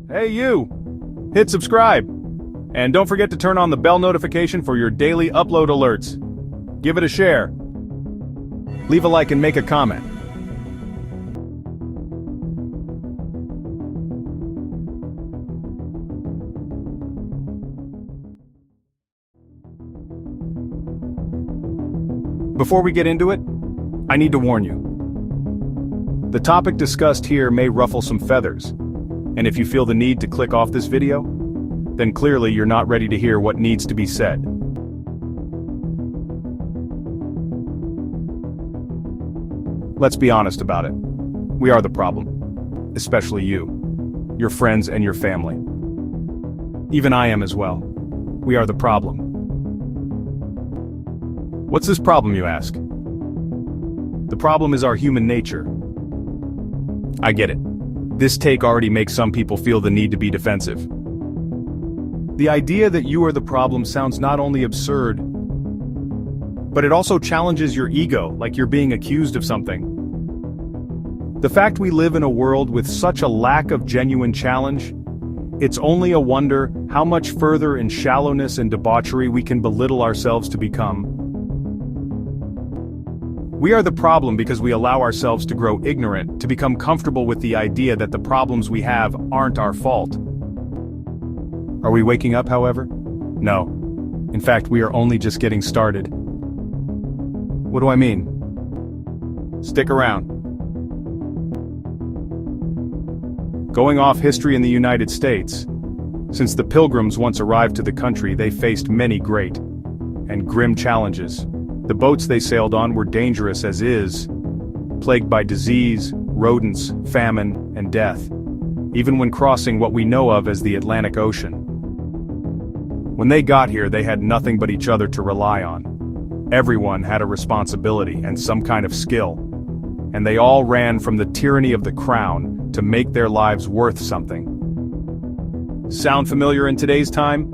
Hey you! Hit subscribe! And don't forget to turn on the bell notification for your daily upload alerts. Give it a share. Leave a like and make a comment. Before we get into it, I need to warn you. The topic discussed here may ruffle some feathers, and if you feel the need to click off this video, then clearly you're not ready to hear what needs to be said. Let's be honest about it. We are the problem. Especially you, your friends and your family. Even I am as well. We are the problem. What's this problem, you ask? The problem is our human nature. I get it. This take already makes some people feel the need to be defensive. The idea that you are the problem sounds not only absurd, but it also challenges your ego, like you're being accused of something. The fact we live in a world with such a lack of genuine challenge, it's only a wonder how much further in shallowness and debauchery we can belittle ourselves to become. We are the problem because we allow ourselves to grow ignorant, to become comfortable with the idea that the problems we have aren't our fault. Are we waking up, however? No. In fact, we are only just getting started. What do I mean? Stick around. Going off history in the United States, since the Pilgrims once arrived to the country, they faced many great and grim challenges. The boats they sailed on were dangerous as is, plagued by disease, rodents, famine, and death, even when crossing what we know of as the Atlantic Ocean. When they got here, they had nothing but each other to rely on. Everyone had a responsibility and some kind of skill, and they all ran from the tyranny of the crown to make their lives worth something. Sound familiar in today's time?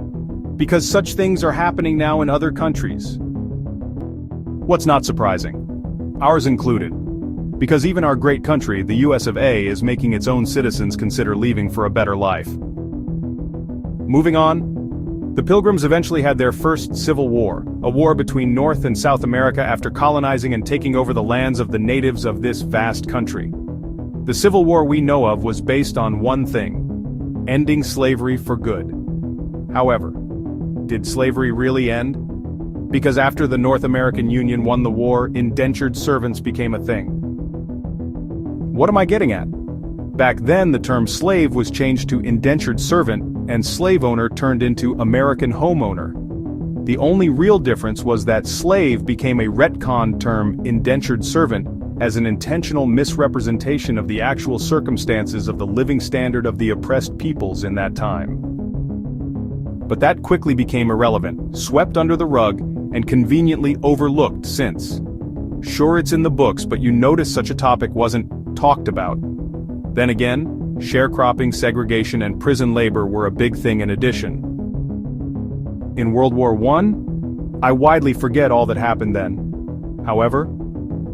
Because such things are happening now in other countries. What's not surprising? Ours included. Because even our great country, the US of A, is making its own citizens consider leaving for a better life. Moving on, the Pilgrims eventually had their first civil war, a war between North and South America after colonizing and taking over the lands of the natives of this vast country. The Civil War we know of was based on one thing: ending slavery for good. However, did slavery really end? Because after the North American Union won the war, indentured servants became a thing. What am I getting at? Back then, the term slave was changed to indentured servant, and slave owner turned into American homeowner. The only real difference was that slave became a retconned term, indentured servant, as an intentional misrepresentation of the actual circumstances of the living standard of the oppressed peoples in that time. But that quickly became irrelevant, swept under the rug, and conveniently overlooked since. Sure, it's in the books, but you notice such a topic wasn't talked about. Then again, sharecropping, segregation, and prison labor were a big thing in addition. In World War I widely forget all that happened then. However,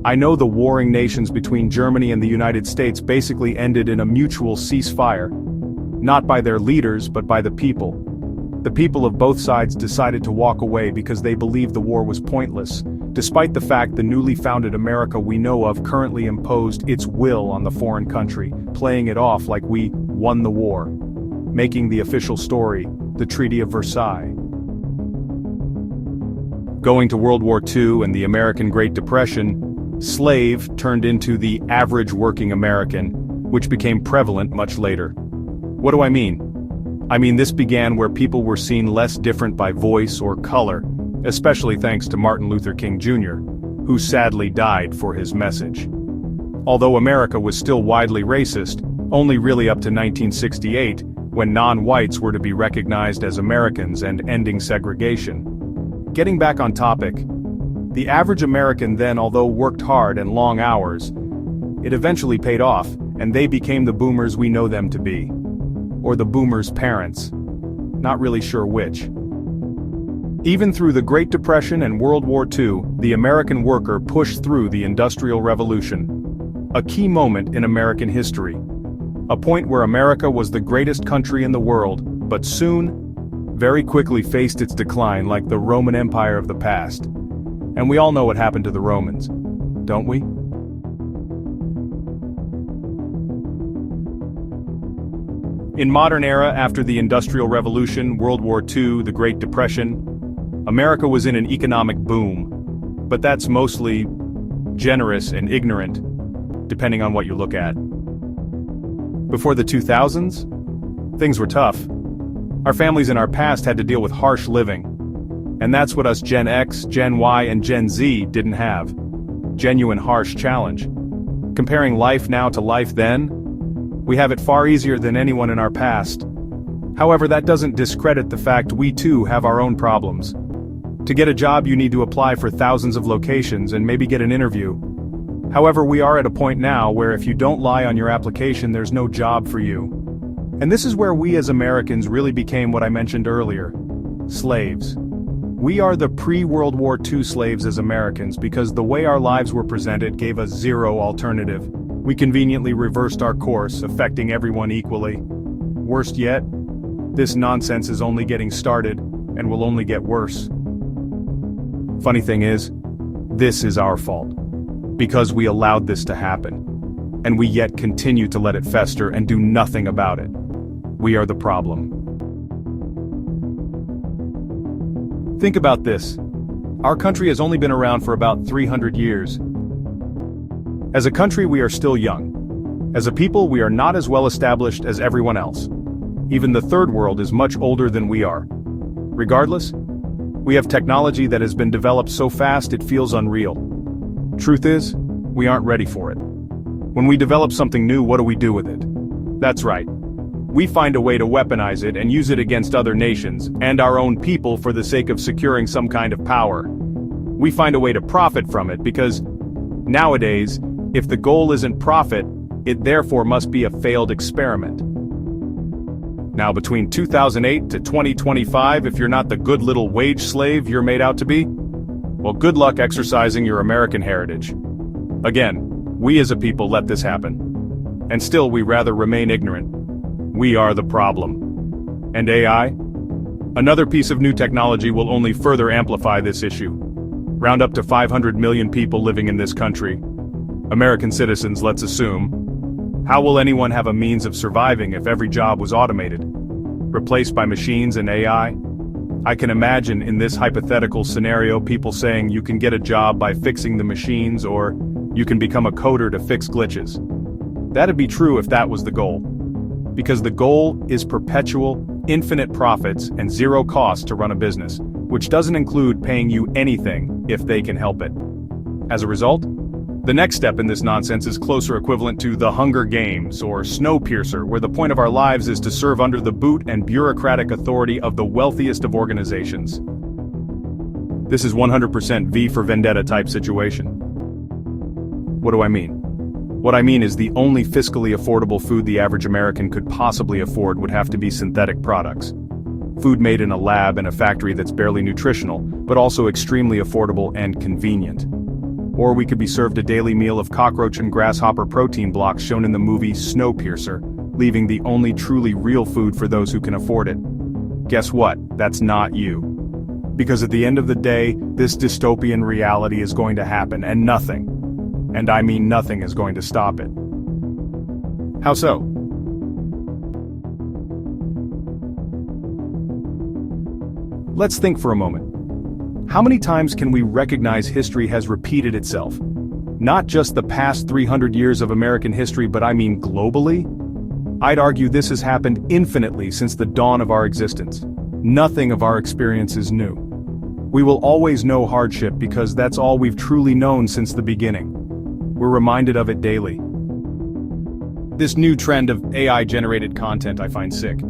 I know the warring nations between Germany and the United States basically ended in a mutual ceasefire, not by their leaders but by the people. The people of both sides decided to walk away because they believed the war was pointless, despite the fact the newly founded America we know of currently imposed its will on the foreign country, playing it off like we won the war, making the official story the Treaty of Versailles. Going to World War II and the American Great Depression, slave turned into the average working American, which became prevalent much later. What do I mean? I mean, this began where people were seen less different by voice or color, especially thanks to Martin Luther King Jr., who sadly died for his message. Although America was still widely racist, only really up to 1968, when non-whites were to be recognized as Americans and ending segregation. Getting back on topic, the average American then, although worked hard and long hours, it eventually paid off, and they became the boomers we know them to be. Or the boomers' parents. Not really sure which. Even through the Great Depression and World War II, the American worker pushed through the Industrial Revolution. A key moment in American history. A point where America was the greatest country in the world, but soon, very quickly faced its decline like the Roman Empire of the past. And we all know what happened to the Romans, don't we? In modern era, after the Industrial Revolution, World War II, the Great Depression, America was in an economic boom. But that's mostly generous and ignorant, depending on what you look at. Before the 2000s, things were tough. Our families in our past had to deal with harsh living. And that's what us Gen X, Gen Y, and Gen Z didn't have. Genuine harsh challenge. Comparing life now to life then, we have it far easier than anyone in our past. However, that doesn't discredit the fact we too have our own problems. To get a job you need to apply for thousands of locations and maybe get an interview. However, we are at a point now where if you don't lie on your application, there's no job for you. And this is where we as Americans really became what I mentioned earlier. Slaves. We are the pre-World War II slaves as Americans because the way our lives were presented gave us zero alternative. We conveniently reversed our course, affecting everyone equally. Worst yet, this nonsense is only getting started and will only get worse. Funny thing is, this is our fault. Because we allowed this to happen. And we yet continue to let it fester and do nothing about it. We are the problem. Think about this. Our country has only been around for about 300 years. As a country, we are still young. As a people, we are not as well established as everyone else. Even the third world is much older than we are. Regardless, we have technology that has been developed so fast it feels unreal. Truth is, we aren't ready for it. When we develop something new, what do we do with it? That's right. We find a way to weaponize it and use it against other nations, and our own people for the sake of securing some kind of power. We find a way to profit from it because, nowadays, if the goal isn't profit, it therefore must be a failed experiment. Now between 2008 to 2025, if you're not the good little wage slave you're made out to be, well, good luck exercising your American heritage. Again, we as a people let this happen. And still we rather remain ignorant. We are the problem. And AI? Another piece of new technology will only further amplify this issue. Round up to 500 million people living in this country. American citizens, let's assume. How will anyone have a means of surviving if every job was automated? Replaced by machines and AI? I can imagine in this hypothetical scenario people saying you can get a job by fixing the machines or you can become a coder to fix glitches. That'd be true if that was the goal. Because the goal is perpetual, infinite profits and zero cost to run a business, which doesn't include paying you anything if they can help it. As a result, the next step in this nonsense is closer equivalent to the Hunger Games or Snowpiercer, where the point of our lives is to serve under the boot and bureaucratic authority of the wealthiest of organizations. This is 100% V for Vendetta type situation. What do I mean? What I mean is the only fiscally affordable food the average American could possibly afford would have to be synthetic products. Food made in a lab and a factory that's barely nutritional, but also extremely affordable and convenient. Or we could be served a daily meal of cockroach and grasshopper protein blocks shown in the movie Snowpiercer, leaving the only truly real food for those who can afford it. Guess what? That's not you. Because at the end of the day, this dystopian reality is going to happen, and nothing, and I mean nothing, is going to stop it. How so? Let's think for a moment. How many times can we recognize history has repeated itself? Not just the past 300 years of American history, but I mean globally? I'd argue this has happened infinitely since the dawn of our existence. Nothing of our experience is new. We will always know hardship because that's all we've truly known since the beginning. We're reminded of it daily. This new trend of AI-generated content I find sick.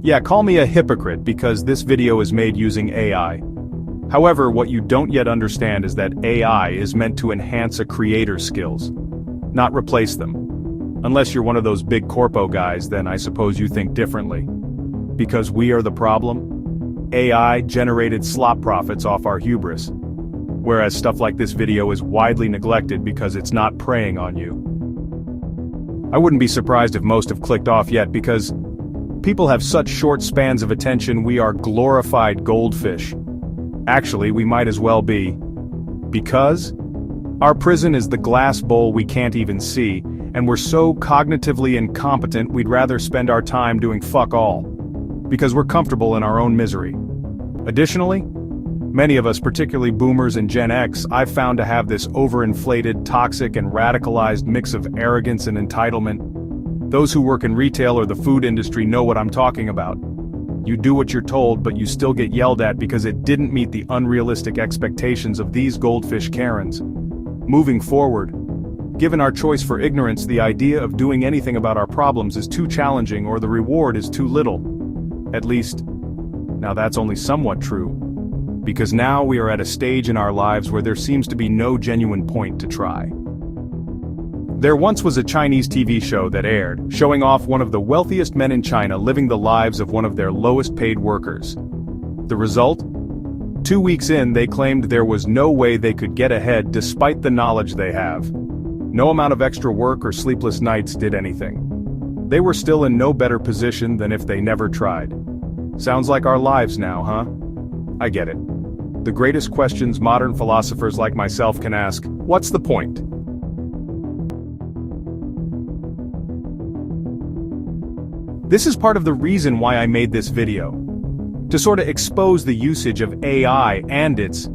Yeah, call me a hypocrite because this video is made using AI. However, what you don't yet understand is that AI is meant to enhance a creator's skills, not replace them. Unless you're one of those big corpo guys, then I suppose you think differently. Because we are the problem, AI generated slop profits off our hubris. Whereas stuff like this video is widely neglected because it's not preying on you. I wouldn't be surprised if most have clicked off yet because people have such short spans of attention. We are glorified goldfish. Actually, we might as well be. Because our prison is the glass bowl we can't even see, and we're so cognitively incompetent we'd rather spend our time doing fuck all. Because we're comfortable in our own misery. Additionally, many of us, particularly boomers and Gen X, I've found to have this overinflated, toxic and radicalized mix of arrogance and entitlement. Those who work in retail or the food industry know what I'm talking about. You do what you're told, but you still get yelled at because it didn't meet the unrealistic expectations of these goldfish Karens. Moving forward, given our choice for ignorance, the idea of doing anything about our problems is too challenging or the reward is too little. At least, now that's only somewhat true. Because now we are at a stage in our lives where there seems to be no genuine point to try. There once was a Chinese TV show that aired, showing off one of the wealthiest men in China living the lives of one of their lowest paid workers. The result? 2 weeks in, they claimed there was no way they could get ahead despite the knowledge they have. No amount of extra work or sleepless nights did anything. They were still in no better position than if they never tried. Sounds like our lives now, huh? I get it. The greatest questions modern philosophers like myself can ask: what's the point? This is part of the reason why I made this video. To sort of expose the usage of AI and its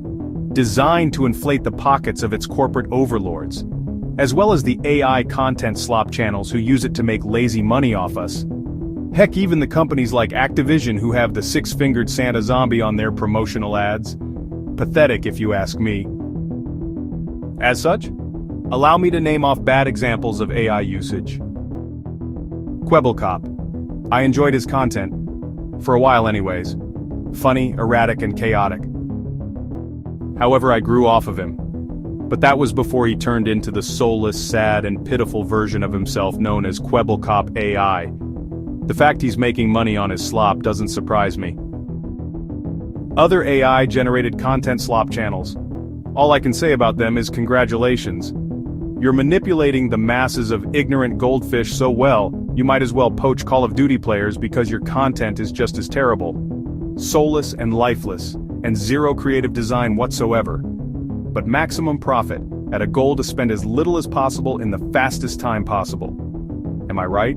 designed to inflate the pockets of its corporate overlords, as well as the AI content slop channels who use it to make lazy money off us. Heck, even the companies like Activision who have the six-fingered Santa zombie on their promotional ads. Pathetic if you ask me. As such, allow me to name off bad examples of AI usage. Kwebbelkop. I enjoyed his content. For a while anyways. Funny, erratic, and chaotic. However, I grew off of him. But that was before he turned into the soulless, sad, and pitiful version of himself known as Kwebbelkop AI. The fact he's making money on his slop doesn't surprise me. Other AI-generated content slop channels. All I can say about them is congratulations. You're manipulating the masses of ignorant goldfish so well, you might as well poach Call of Duty players because your content is just as terrible. Soulless and lifeless, and zero creative design whatsoever. But maximum profit, at a goal to spend as little as possible in the fastest time possible. Am I right?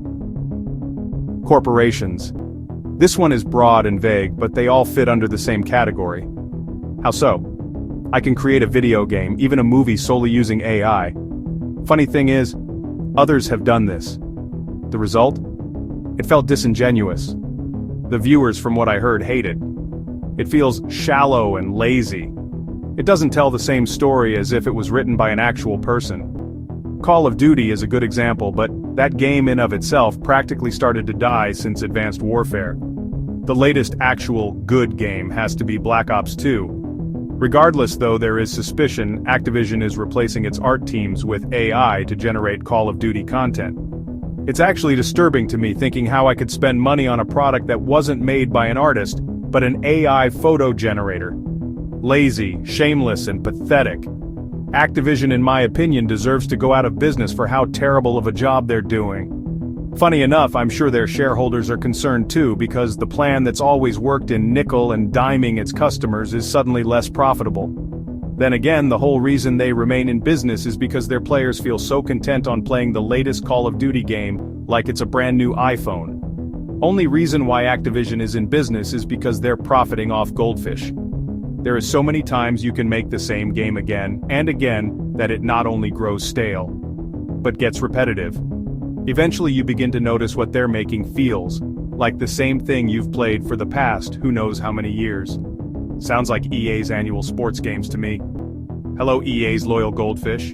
Corporations. This one is broad and vague, but they all fit under the same category. How so? I can create a video game, even a movie solely using AI. Funny thing is, others have done this. The result? It felt disingenuous. The viewers, from what I heard, hate it. It feels shallow and lazy. It doesn't tell the same story as if it was written by an actual person. Call of Duty is a good example, but that game in of itself practically started to die since Advanced Warfare. The latest actual good game has to be Black Ops 2. Regardless, though, there is suspicion Activision is replacing its art teams with AI to generate Call of Duty content. It's actually disturbing to me thinking how I could spend money on a product that wasn't made by an artist, but an AI photo generator. Lazy, shameless, and pathetic. Activision, in my opinion, deserves to go out of business for how terrible of a job they're doing. Funny enough, I'm sure their shareholders are concerned too, because the plan that's always worked in nickel and diming its customers is suddenly less profitable. Then again, the whole reason they remain in business is because their players feel so content on playing the latest Call of Duty game like it's a brand new iPhone. Only reason why Activision is in business is because they're profiting off goldfish. There is so many times you can make the same game again and again that it not only grows stale, but gets repetitive. Eventually you begin to notice what they're making feels like the same thing you've played for the past who knows how many years. Sounds like EA's annual sports games to me. Hello EA's loyal goldfish.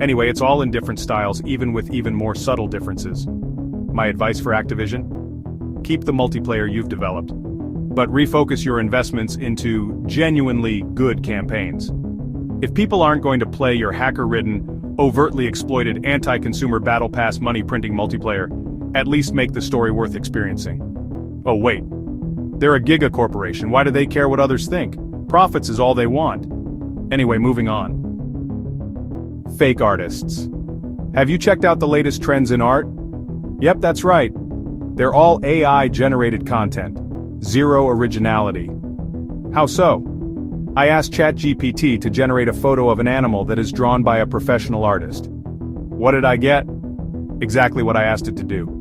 Anyway, it's all in different styles, even with even more subtle differences. My advice for Activision? Keep the multiplayer you've developed, but refocus your investments into genuinely good campaigns. If people aren't going to play your hacker-ridden, overtly exploited anti-consumer battle pass money-printing multiplayer, at least make the story worth experiencing. Oh wait. They're a giga corporation, why do they care what others think? Profits is all they want. Anyway, moving on. Fake artists. Have you checked out the latest trends in art? Yep, that's right. They're all AI-generated content. Zero originality. How so? I asked ChatGPT to generate a photo of an animal that is drawn by a professional artist. What did I get? Exactly what I asked it to do.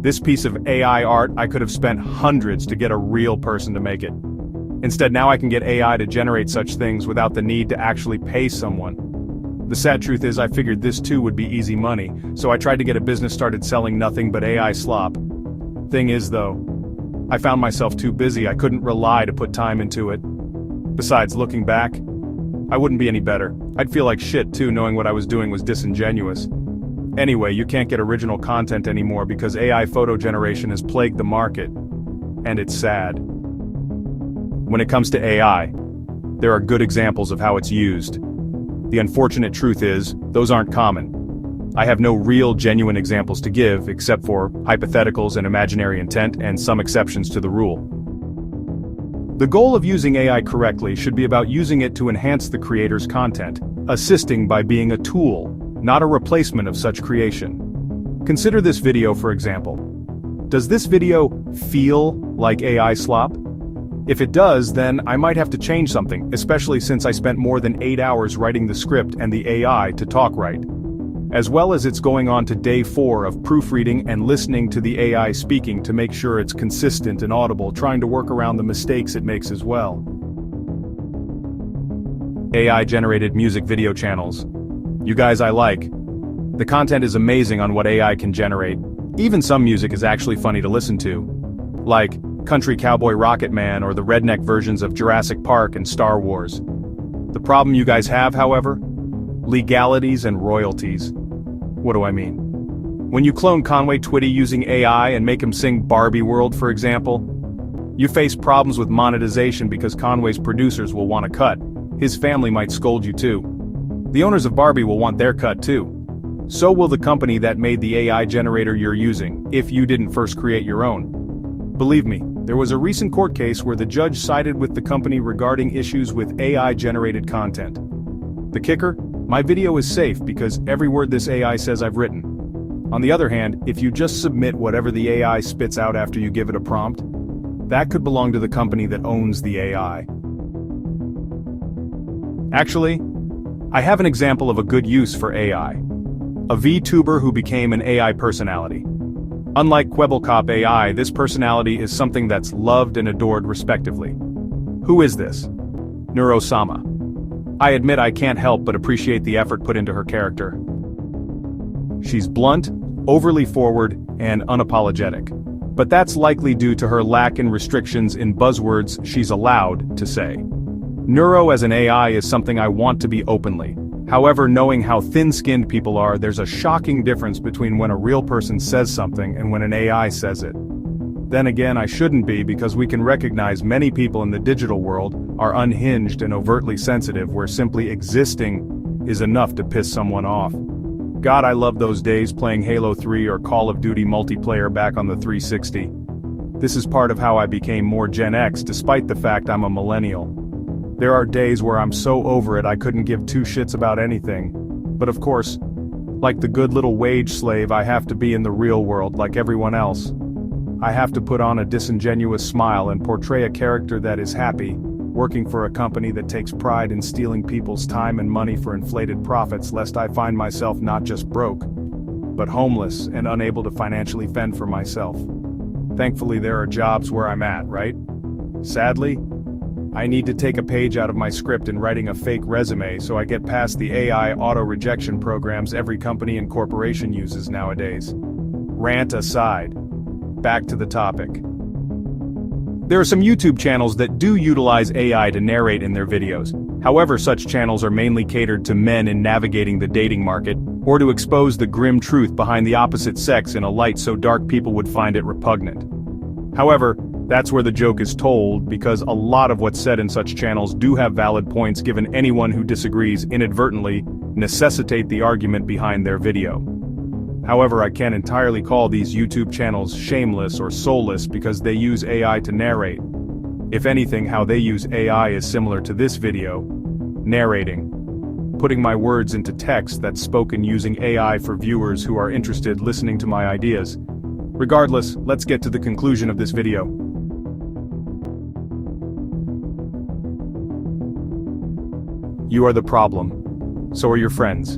This piece of AI art, I could have spent hundreds to get a real person to make it. Instead, now I can get AI to generate such things without the need to actually pay someone. The sad truth is I figured this too would be easy money, so I tried to get a business started selling nothing but AI slop. Thing is though, I found myself too busy. I couldn't rely to put time into it. Besides, looking back, I wouldn't be any better. I'd feel like shit too, knowing what I was doing was disingenuous. Anyway, you can't get original content anymore because AI photo generation has plagued the market. And it's sad. When it comes to AI, there are good examples of how it's used. The unfortunate truth is, those aren't common. I have no real genuine examples to give, except for hypotheticals and imaginary intent and some exceptions to the rule. The goal of using AI correctly should be about using it to enhance the creator's content, assisting by being a tool, not a replacement of such creation. Consider this video for example. Does this video feel like AI slop? If it does, then I might have to change something, especially since I spent more than 8 hours writing the script and the AI to talk right. As well as it's going on to day 4 of proofreading and listening to the AI speaking to make sure it's consistent and audible, trying to work around the mistakes it makes as well. AI-generated music video channels. You guys I like. The content is amazing on what AI can generate. Even some music is actually funny to listen to. Like Country Cowboy Rocket Man or the redneck versions of Jurassic Park and Star Wars. The problem you guys have, however? Legalities and royalties. What do I mean? When you clone Conway Twitty using AI and make him sing Barbie World, for example, you face problems with monetization because Conway's producers will want a cut. His family might scold you too. The owners of Barbie will want their cut too. So will the company that made the AI generator you're using, if you didn't first create your own. Believe me, there was a recent court case where the judge sided with the company regarding issues with AI-generated content. The kicker? My video is safe because every word this AI says I've written. On the other hand, if you just submit whatever the AI spits out after you give it a prompt, that could belong to the company that owns the AI. Actually, I have an example of a good use for AI. A VTuber who became an AI personality. Unlike Kwebbelkop AI, this personality is something that's loved and adored respectively. Who is this? Neurosama. I admit I can't help but appreciate the effort put into her character. She's blunt, overly forward, and unapologetic. But that's likely due to her lack in restrictions in buzzwords she's allowed to say. Neuro as an AI is something I want to be openly. However, knowing how thin-skinned people are, there's a shocking difference between when a real person says something and when an AI says it. Then again, I shouldn't be because we can recognize many people in the digital world are unhinged and overtly sensitive where simply existing is enough to piss someone off. God, I love those days playing Halo 3 or Call of Duty multiplayer back on the 360. This is part of how I became more Gen X despite the fact I'm a millennial. There are days where I'm so over it I couldn't give two shits about anything. But of course, like the good little wage slave I have to be in the real world like everyone else. I have to put on a disingenuous smile and portray a character that is happy, working for a company that takes pride in stealing people's time and money for inflated profits lest I find myself not just broke, but homeless and unable to financially fend for myself. Thankfully there are jobs where I'm at, right? Sadly, I need to take a page out of my script in writing a fake resume so I get past the AI auto-rejection programs every company and corporation uses nowadays. Rant aside, back to the topic. There are some YouTube channels that do utilize AI to narrate in their videos. However, such channels are mainly catered to men in navigating the dating market, or to expose the grim truth behind the opposite sex in a light so dark people would find it repugnant. However, that's where the joke is told, because a lot of what's said in such channels do have valid points given anyone who disagrees inadvertently necessitate the argument behind their video. However, I can't entirely call these YouTube channels shameless or soulless because they use AI to narrate. If anything, how they use AI is similar to this video, narrating. putting my words into text that's spoken using AI for viewers who are interested listening to my ideas. Regardless, let's get to the conclusion of this video. You are the problem. So are your friends.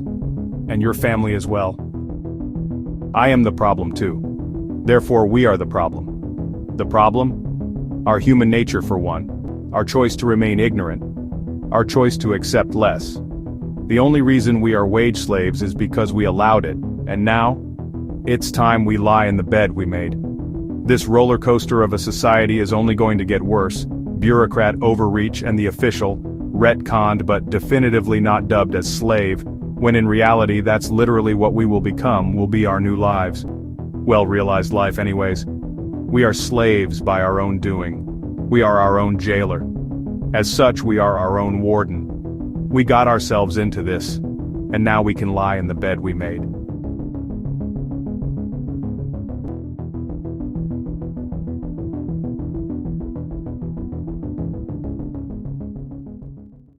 And your family as well. I am the problem too. Therefore we are the problem. The problem? Our human nature for one. Our choice to remain ignorant. Our choice to accept less. The only reason we are wage slaves is because we allowed it, and now? It's time we lie in the bed we made. This roller coaster of a society is only going to get worse. Bureaucrat overreach and the official, retconned but definitively not dubbed as slave, when in reality that's literally what we will become, will be our new lives. Well-realized life anyways. We are slaves by our own doing. We are our own jailer. As such, we are our own warden. We got ourselves into this, and now we can lie in the bed we made.